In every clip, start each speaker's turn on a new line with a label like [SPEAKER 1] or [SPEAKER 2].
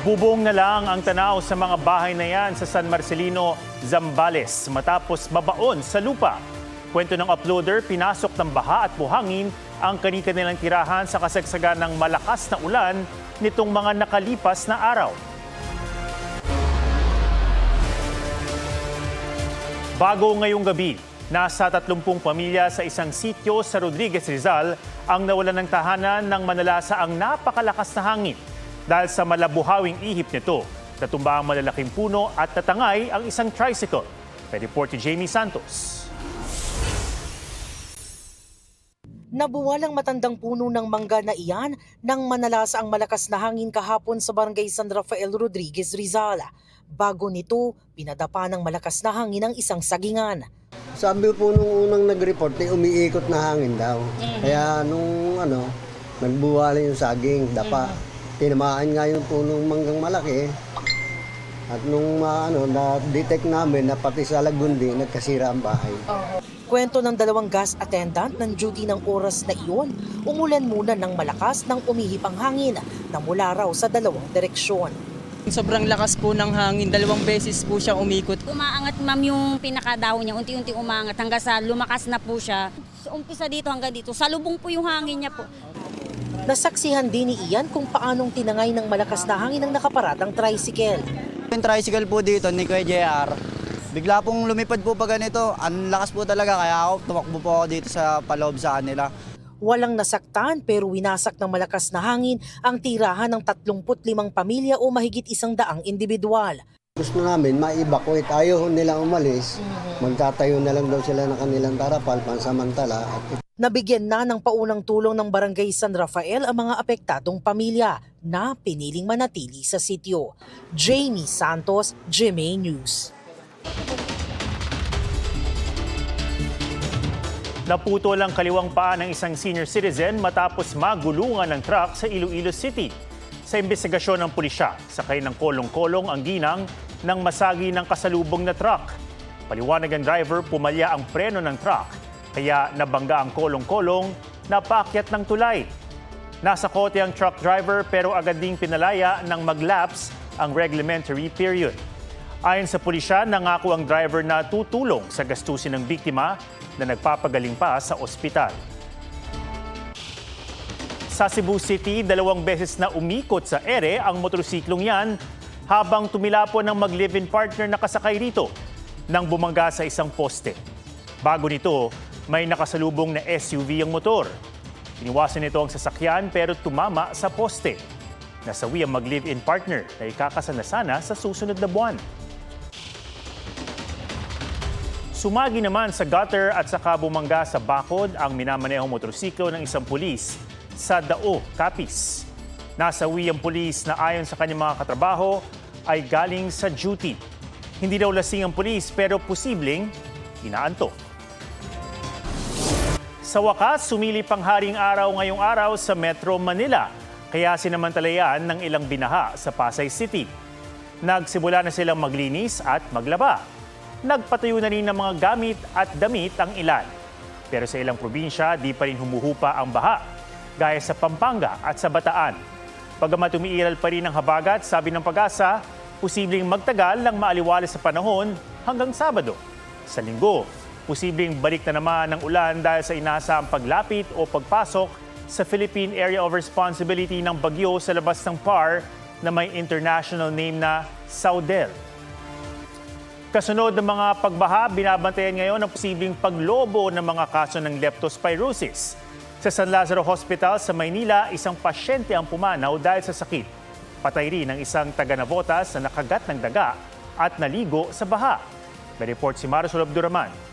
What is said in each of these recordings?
[SPEAKER 1] Bubong na lang ang tanaw sa mga bahay na yan sa San Marcelino, Zambales matapos mabaon sa lupa. Kwento ng uploader, pinasok ng baha at buhangin ang kani-kanilang tirahan sa kasagsagan ng malakas na ulan nitong mga nakalipas na araw. Bago ngayong gabi, nasa 30 pamilya sa isang sitio sa Rodriguez, Rizal ang nawalan ng tahanan ng manalasa ang napakalakas na hangin. Dahil sa malabuhawing ihip nito, natumba ang malalaking puno at natangay ang isang tricycle. May report ni Jamie Santos.
[SPEAKER 2] Nabuwalang matandang puno ng mangga na iyan nang manalasa ang malakas na hangin kahapon sa barangay San Rafael Rodriguez, Rizal. Bago nito, pinadapa ng malakas na hangin ang isang sagingan.
[SPEAKER 3] Sabi po nung unang nag-report, umiikot na hangin daw. Kaya nung nagbuwala yung saging, dapa. Tinamaan nga yung punong manggang malaki. At nung na-detect namin na pati sa Lagundi, nagkasira ang bahay.
[SPEAKER 2] Kwento ng dalawang gas attendant ng duty ng oras na iyon, umulan muna ng malakas nang umihip ang hangin na mula raw sa dalawang direksyon.
[SPEAKER 4] Sobrang lakas po ng hangin, 2 beses po siya umikot.
[SPEAKER 5] Umaangat ma'am yung pinakadaw niya, unti-unti umaangat hanggang sa lumakas na po siya. So, umpisa dito hanggang dito, salubong po yung hangin niya po.
[SPEAKER 2] Nasaksihan din ni Ian kung paanong tinangay ng malakas na hangin ang nakaparatang tricycle.
[SPEAKER 6] Yung tricycle po dito ni Kuya JR, bigla pong lumipad po pa ganito. Ang lakas po talaga kaya ako tumakbo po ako dito sa paloob sa kanila.
[SPEAKER 2] Walang nasaktan pero winasak ng malakas na hangin ang tirahan ng 35 pamilya o mahigit 100 individual.
[SPEAKER 3] Gusto namin ma-evacuate, ayaw nilang umalis. Magtatayo na lang daw sila ng kanilang tarapal pansamantala.
[SPEAKER 2] Nabigyan na ng paunang tulong ng barangay San Rafael ang mga apektadong pamilya na piniling manatili sa sitio. Jamie Santos, GMA News.
[SPEAKER 1] Naputol ang kaliwang paa ng isang senior citizen matapos magulungan ng truck sa Iloilo City. Sa imbestigasyon ng pulisya, sakay ng kolong-kolong ang ginang ng masagi ng kasalubong na truck. Paliwanag ng driver, pumalya ang preno ng truck, kaya nabangga ang kolong-kolong na paakyat ng tulay. Nasa kote ang truck driver pero agad ding pinalaya nang mag-lapse ang reglementary period. Ayon sa pulisya, nangako ang driver na tutulong sa gastusin ng biktima na nagpapagaling pa sa ospital. Sa Cebu City, 2 beses na umikot sa ere ang motorsiklong yan habang tumilapon ng mag-live-in partner na kasakay rito nang bumangga sa isang poste. Bago nito, may nakasalubong na SUV ang motor. Iniwasan nito ang sasakyan pero tumama sa poste. Nasawi ang mag-live-in partner na ikakasal sana sa susunod na buwan. Sumagi naman sa gutter at saka bumangga sa bakod ang minamanehong motorsiklo ng isang pulis sa Dao, Capiz. Nasawi ang pulis na ayon sa kanyang mga katrabaho ay galing sa duty. Hindi daw lasing ang pulis pero posibleng inaantok. Sa wakas, sumilip ang haring araw ngayong araw sa Metro Manila, kaya sinamantalayan ng ilang binaha sa Pasay City. Nagsimula na silang maglinis at maglaba. Nagpatayo na rin ng mga gamit at damit ang ilan. Pero sa ilang probinsya, di pa rin humuhupa ang baha, gaya sa Pampanga at sa Bataan. Bagamat umiiral pa rin ang habagat, sabi ng Pag-asa, posibleng magtagal lang maaliwalas sa panahon hanggang Sabado. Sa Linggo, posibleng balik na naman ang ulan dahil sa inaasahang paglapit o pagpasok sa Philippine Area of Responsibility ng bagyo sa labas ng PAR na may international name na Saudel. Kasunod ng mga pagbaha, binabantayan ngayon ang posibleng paglobo ng mga kaso ng leptospirosis. Sa San Lazaro Hospital sa Maynila, isang pasyente ang pumanaw dahil sa sakit. Patay rin ang isang taga-Navotas na nakagat ng daga at naligo sa baha. May report si Marisol Abduraman.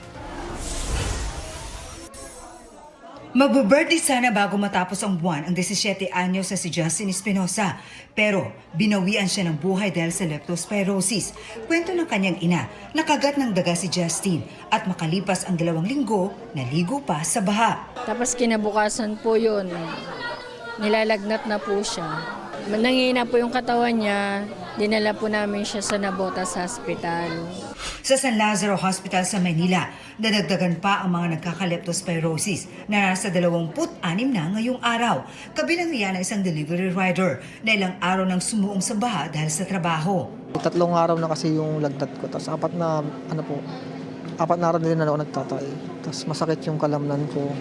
[SPEAKER 7] Magbe-birthday sana bago matapos ang buwan ang 17 anyos na si Justin Espinosa. Pero binawian siya ng buhay dahil sa leptospirosis. Kwento ng kanyang ina, nakagat ng daga si Justin at makalipas ang 2 linggo, naligo pa sa baha.
[SPEAKER 8] Tapos kinabukasan po yun, nilalagnat na po siya. Nangihina po yung katawan niya, Dinala po namin siya sa Nabotas Hospital.
[SPEAKER 7] Sa San Lazaro Hospital sa Maynila, nadagdagan pa ang mga nagkaka-leptospirosis na nasa 26 na ngayong araw. Kabilang riyan ang isang delivery rider na ilang araw nang sumuong sa baha dahil sa trabaho.
[SPEAKER 9] 3 araw na kasi yung lagnat ko. Tapos 4 na araw din na ako nagtatay. Tapos masakit yung kalamnan ko.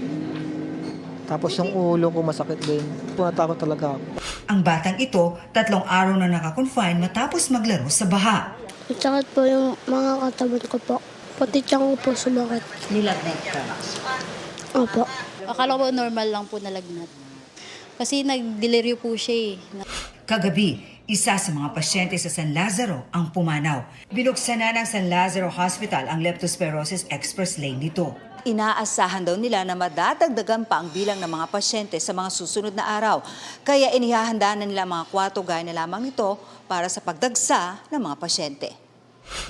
[SPEAKER 9] Tapos yung ulo ko masakit din. Natakot talaga ako.
[SPEAKER 7] Ang batang ito, 3 araw na nakakonfine matapos maglaro sa baha.
[SPEAKER 10] Sakit po yung mga katawan ko po. Pati tiyan ko po sumakit.
[SPEAKER 7] Nilagnat ka?
[SPEAKER 10] Opo.
[SPEAKER 11] Akala ko normal lang po na lagnat. Kasi nag-deliryo po siya eh.
[SPEAKER 7] Kagabi, isa sa mga pasyente sa San Lazaro ang pumanaw. Binuksan na ng San Lazaro Hospital ang leptospirosis express lane nito.
[SPEAKER 12] Inaasahan daw nila na madadagdagan pa ang bilang ng mga pasyente sa mga susunod na araw. Kaya inihahanda na nila mga kwarto gaya na lamang nito para sa pagdagsa ng mga pasyente.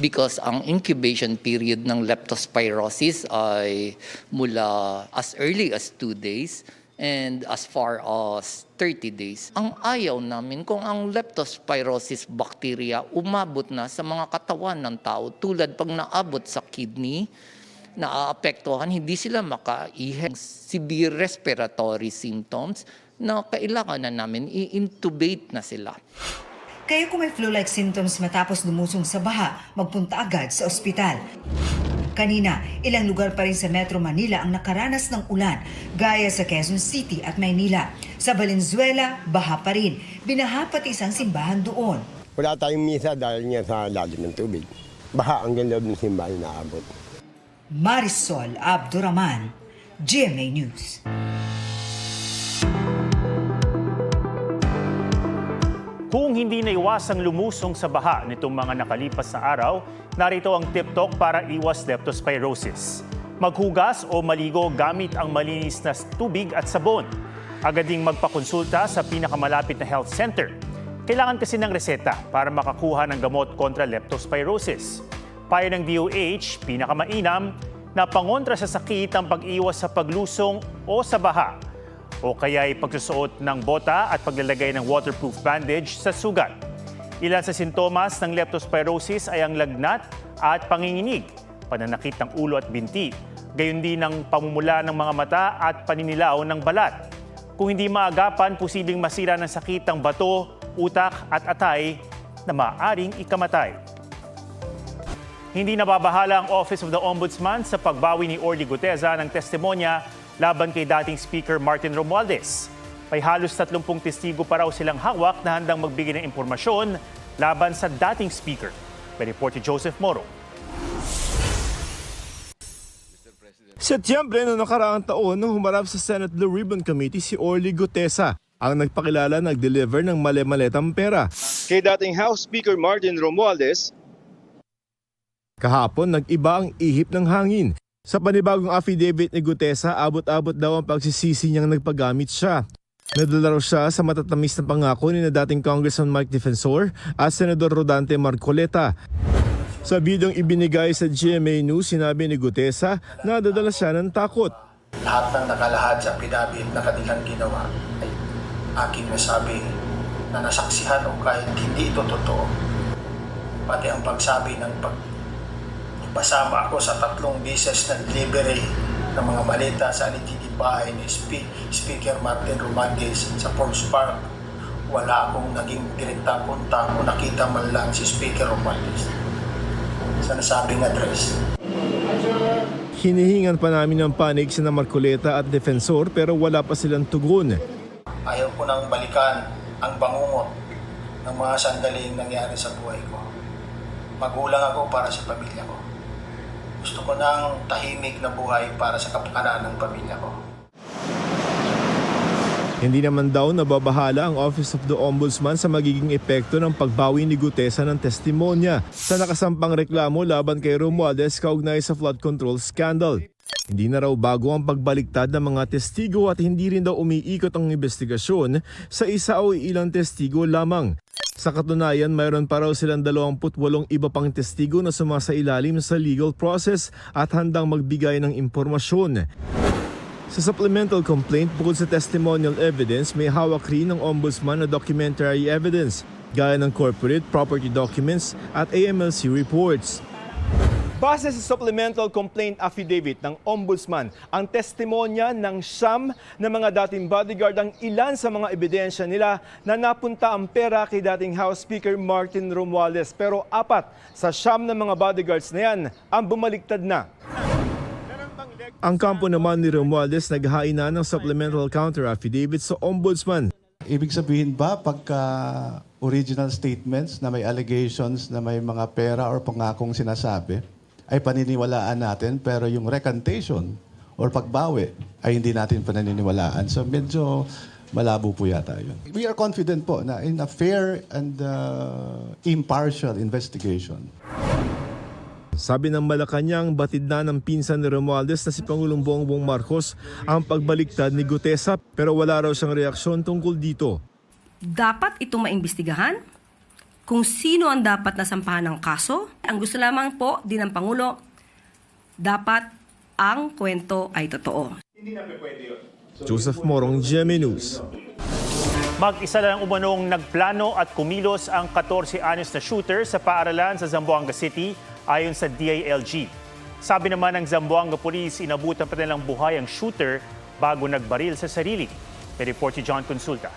[SPEAKER 13] Because ang incubation period ng leptospirosis ay mula as early as 2 days and as far as 30 days. Ang ayaw namin kung ang leptospirosis bacteria umabot na sa mga katawan ng tao tulad pag naabot sa kidney, naaapektuhan, hindi sila makaihi. Severe respiratory symptoms na kailangan na namin i-intubate na sila.
[SPEAKER 7] Kaya kung may flu-like symptoms matapos lumusong sa baha, magpunta agad sa ospital. Kanina, ilang lugar pa rin sa Metro Manila ang nakaranas ng ulan, gaya sa Quezon City at Maynila. Sa Valenzuela, baha pa rin. Binaha pati isang simbahan doon.
[SPEAKER 3] Wala tayong misa dahil nga sa lalim ng tubig. Baha ang loob ng simbahan na abot.
[SPEAKER 7] Marisol Abduraman, GMA News.
[SPEAKER 1] Kung hindi naiwasang lumusong sa baha nitong mga nakalipas na araw, narito ang tip-top para iwas leptospirosis. Maghugas o maligo gamit ang malinis na tubig at sabon. Agad ding magpakonsulta sa pinakamalapit na health center. Kailangan kasi ng reseta para makakuha ng gamot kontra leptospirosis. Payo ng DOH, pinakamainam na pangontra sa sakit ang pag-iwas sa paglusong o sa baha o kaya ay pagsusuot ng bota at paglalagay ng waterproof bandage sa sugat. Ilan sa sintomas ng leptospirosis ay ang lagnat at panginginig, pananakit ng ulo at binti, gayon din ang pamumula ng mga mata at paninilaw ng balat. Kung hindi maagapan, posibleng masira ng sakit ang bato, utak at atay na maaaring ikamatay. Hindi nababahala ang Office of the Ombudsman sa pagbawi ni Orly Guteza ng testimonya laban kay dating Speaker Martin Romualdez. May halos 30 testigo pa raw silang hawak na handang magbigay ng impormasyon laban sa dating Speaker. May report si Joseph Moro.
[SPEAKER 14] Setyembre noong nakaraang taon nung humarap sa Senate Blue Ribbon Committee si Orly Guteza ang nagpakilala nag-deliver ng male-maletang pera.
[SPEAKER 15] Kay dating House Speaker Martin Romualdez,
[SPEAKER 14] kahapon nag-iba ang ihip ng hangin. Sa panibagong affidavit ni Guteza, abot-abot daw ang pagsisisi niyang nagpagamit siya. Nadala raw siya sa matatamis na pangako ni na dating Congressman Mike Defensor at Senador Rodante Marcoleta. Sa bidyong ibinigay sa GMA News, sinabi ni Guteza na dadala siya ng takot.
[SPEAKER 16] Lahat ng nakalahad sa affidavit na kanilang ginawa ay aking nasabi na nasaksihan o kahit hindi ito totoo. Pati ang pagsabi ng pasama ako sa 3 beses na delivery ng mga balita sa alleged bahay ni Speaker Martin Romualdez sa Forbes Park. Wala akong naging direktang kontak o nakita man lang si Speaker Romualdez sa nasabing address.
[SPEAKER 14] Hinihingan pa namin ng panig sina Marcoleta at Defensor pero wala pa silang tugon.
[SPEAKER 16] Ayaw ko nang balikan ang bangungot ng mga sandaling nangyari sa buhay ko. Magulang ako para sa pamilya ko. Gusto ko ng tahimik na buhay para sa kapakanan ng pamilya ko.
[SPEAKER 14] Hindi naman daw nababahala ang Office of the Ombudsman sa magiging epekto ng pagbawi ni Guteza ng testimonya sa nakasampang reklamo laban kay Romualdez kaugnay sa flood control scandal. Hindi na raw bago ang pagbaliktad ng mga testigo at hindi rin daw umiikot ang investigasyon sa isa o ilang testigo lamang. Sa katunayan, mayroon pa raw silang 28 iba pang testigo na sumasailalim sa legal process at handang magbigay ng impormasyon. Sa supplemental complaint, bukod sa testimonial evidence, may hawak rin ng ombudsman na documentary evidence gaya ng corporate property documents at AMLC reports.
[SPEAKER 17] Base sa supplemental complaint affidavit ng Ombudsman, ang testimonya ng siyam na mga dating bodyguard ang ilan sa mga ebidensya nila na napunta ang pera kay dating House Speaker Martin Romualdez. Pero 4 sa siyam na mga bodyguards na yan ang bumaligtad na.
[SPEAKER 14] Ang kampo naman ni Romualdez naghain na ng supplemental counter affidavit sa Ombudsman.
[SPEAKER 18] Ibig sabihin ba pagka original statements na may allegations na may mga pera or pangakong sinasabi ay paniniwalaan natin, pero yung recantation or pagbawi ay hindi natin paniniwalaan. So medyo malabo po yata yun. We are confident po na in a fair and impartial investigation.
[SPEAKER 14] Sabi ng Malacanang, batid na ng pinsan ni Romualdez na si Pangulong Bongbong Marcos ang pagbaliktad ni Gutesa, pero wala raw siyang reaksyon tungkol dito.
[SPEAKER 19] Dapat itong maimbestigahan kung sino ang dapat nasampahan ng kaso. Ang gusto lamang po din ng Pangulo, dapat ang kwento ay totoo.
[SPEAKER 14] Joseph Morong, GMA News.
[SPEAKER 1] Mag-isa lang umanong nagplano at kumilos ang 14 anyos na shooter sa paaralan sa Zamboanga City ayon sa DILG. Sabi naman ng Zamboanga Police, inabutan pa nilang buhay ang shooter bago nagbaril sa sarili. May report si John Consulta.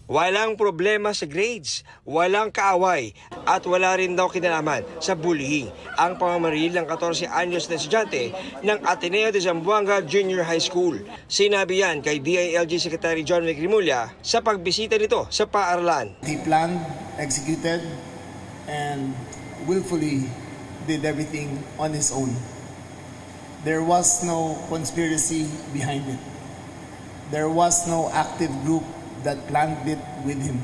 [SPEAKER 20] Walang problema sa grades, walang kaaway, at wala rin daw kinalaman sa bullying ang pamamaril ng 14 anyos na estudyante ng Ateneo de Zamboanga Junior High School. Sinabi yan kay DILG Secretary John Rimulya sa pagbisita nito sa paaralan.
[SPEAKER 21] He planned, executed, and willfully did everything on his own. There was no conspiracy behind it. There was no active group that planned it with him.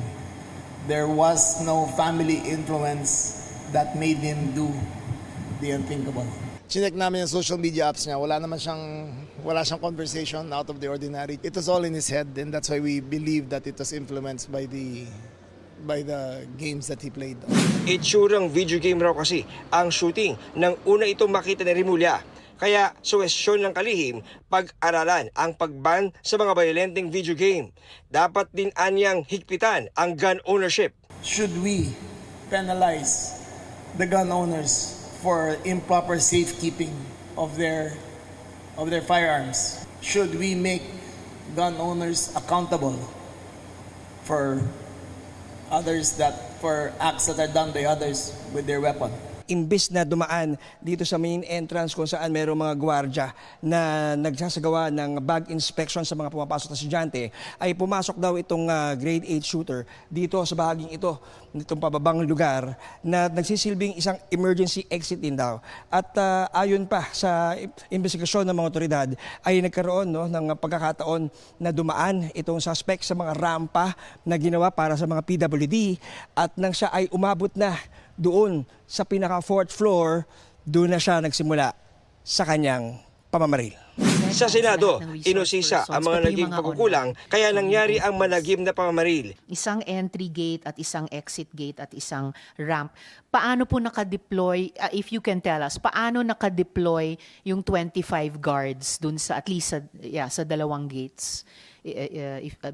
[SPEAKER 21] There was no family influence that made him do the unthinkable.
[SPEAKER 22] Chinek namin yung social media apps niya. Wala siyang conversation out of the ordinary. It was all in his head, and that's why we believe that it was influenced by the games that he played.
[SPEAKER 20] Itsurang video game raw kasi ang shooting nang una itong makita ni Rimulya. Kaya suwestyon ng kalihim, pag-aralan ang pagban sa mga violenteng video game. Dapat din anyang higpitan ang gun ownership.
[SPEAKER 22] Should we penalize the gun owners for improper safekeeping of their firearms? Should we make gun owners accountable for acts that are done by others with their weapon?
[SPEAKER 23] Imbis na dumaan dito sa main entrance kung saan mayroong mga gwardya na nagsasagawa ng bag inspection sa mga pumapasok na estudyante, ay pumasok daw itong grade 8 shooter dito sa bahaging ito, nitong pababang lugar, na nagsisilbing isang emergency exit din daw. At ayon pa sa investigasyon ng mga otoridad, ay nagkaroon ng pagkakataon na dumaan itong suspect sa mga rampa na ginawa para sa mga PWD, at nang siya ay umabot na doon sa pinaka-4th floor, doon na siya nagsimula sa kanyang pamamaril.
[SPEAKER 20] Sa Senado, inusisa ang mga naging pagkukulang kaya nangyari ang malagim na pamamaril.
[SPEAKER 24] Isang entry gate at isang exit gate at isang ramp. Paano po nakadeploy, if you can tell us, paano nakadeploy yung 25 guards dun sa at least sa dalawang gates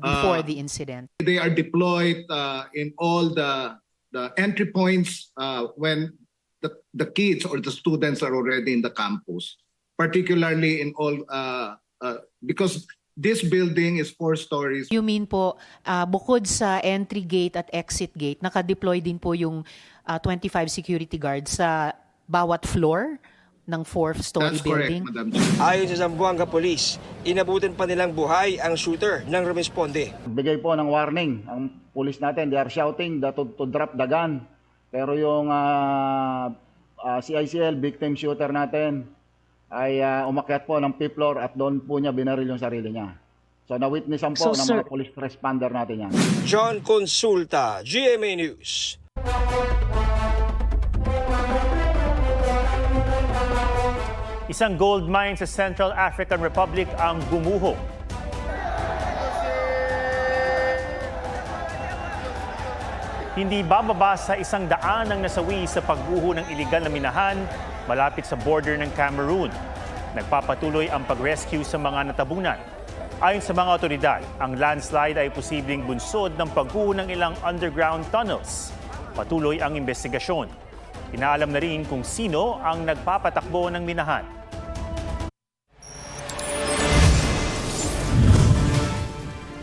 [SPEAKER 24] before the incident?
[SPEAKER 25] They are deployed in all the entry points when the kids or the students are already in the campus, particularly in all because this building is 4 stories.
[SPEAKER 24] You mean po, bukod sa entry gate at exit gate, nakadeploy din po yung 25 security guards sa bawat floor ng 4th-story building?
[SPEAKER 20] That's correct, Madam. Ayon sa Zamboanga Police, inabutan pa nilang buhay ang shooter ng rumisponde.
[SPEAKER 26] Bigay po ng warning ang pulis natin. They are shouting to drop the gun. Pero yung CICL, victim shooter natin, ay umakyat po ng 5th floor at doon po niya binaril yung sarili niya. So na-witnessan po ng mga police responder natin yan.
[SPEAKER 20] John Consulta, GMA News.
[SPEAKER 1] Isang gold mine sa Central African Republic ang gumuho. Hindi bababa sa 100 ang nasawi sa pagguho ng iligal na minahan malapit sa border ng Cameroon. Nagpapatuloy ang pag-rescue sa mga natabunan. Ayon sa mga otoridad, ang landslide ay posibleng bunsod ng pagguho ng ilang underground tunnels. Patuloy ang investigasyon. Inaalam na rin kung sino ang nagpapatakbo ng minahan.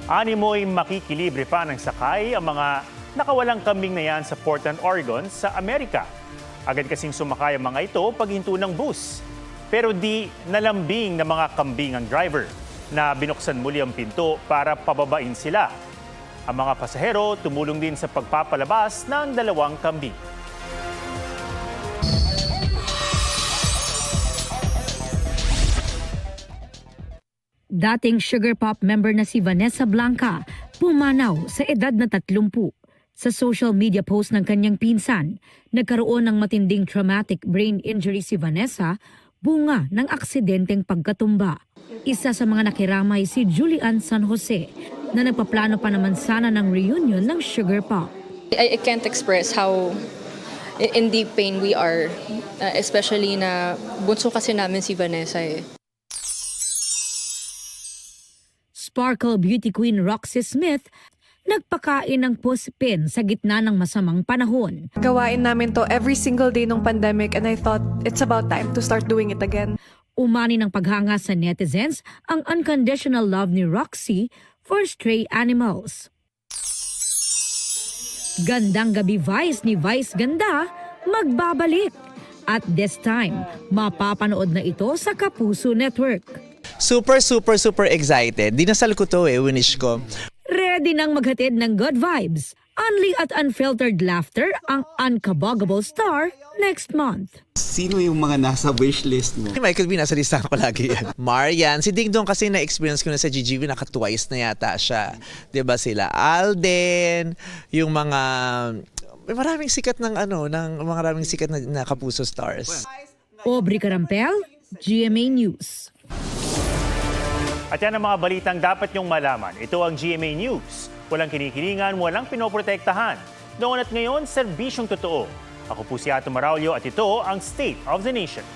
[SPEAKER 1] Animoy makikilibre pa ng sakay ang mga nakawalang kambing na yan sa Portland, Oregon sa Amerika. Agad kasing sumakay ang mga ito paghinto ng bus. Pero di nalambing ng mga kambing ang driver na binuksan muli ang pinto para pababain sila. Ang mga pasahero tumulong din sa pagpapalabas ng 2 kambing.
[SPEAKER 2] Dating Sugar Pop member na si Vanessa Blanca pumanaw sa edad na 30. Sa social media post ng kanyang pinsan, nagkaroon ng matinding traumatic brain injury si Vanessa, bunga ng aksidenteng pagkatumba. Isa sa mga nakiramay si Julian San Jose na nagpaplano pa naman sana ng reunion ng Sugar Pop.
[SPEAKER 4] I can't express how in deep pain we are, especially na bunso kasi namin si Vanessa eh.
[SPEAKER 2] Sparkle beauty queen Roxy Smith nagpakain ng puspin sa gitna ng masamang panahon.
[SPEAKER 5] Gawain namin to every single day ng pandemic and I thought it's about time to start doing it again.
[SPEAKER 2] Umani ng paghanga sa netizens ang unconditional love ni Roxy for stray animals. Gandang Gabi Vice ni Vice Ganda magbabalik. At this time, mapapanood na ito sa Kapuso Network.
[SPEAKER 6] Super excited. Dinasal ko to winish ko.
[SPEAKER 2] Ready nang maghatid ng good vibes. Unli at unfiltered laughter ang Unkabogable star next month.
[SPEAKER 6] Sino yung mga nasa wishlist mo? Si Michael B, nasa listahan ko lagi yan. Marian, si Ding Dong kasi na-experience ko na sa GGV, naka-twice na yata siya. Diba sila? Alden, yung mga... Maraming sikat ng maraming sikat na Kapuso stars.
[SPEAKER 2] Aubrey Carampel, GMA News.
[SPEAKER 1] At yan ang mga balitang dapat niyong malaman. Ito ang GMA News. Walang kinikilingan, walang pinoprotektahan. Noon at ngayon, serbisyong totoo. Ako po si Ato Maraulio at ito ang State of the Nation.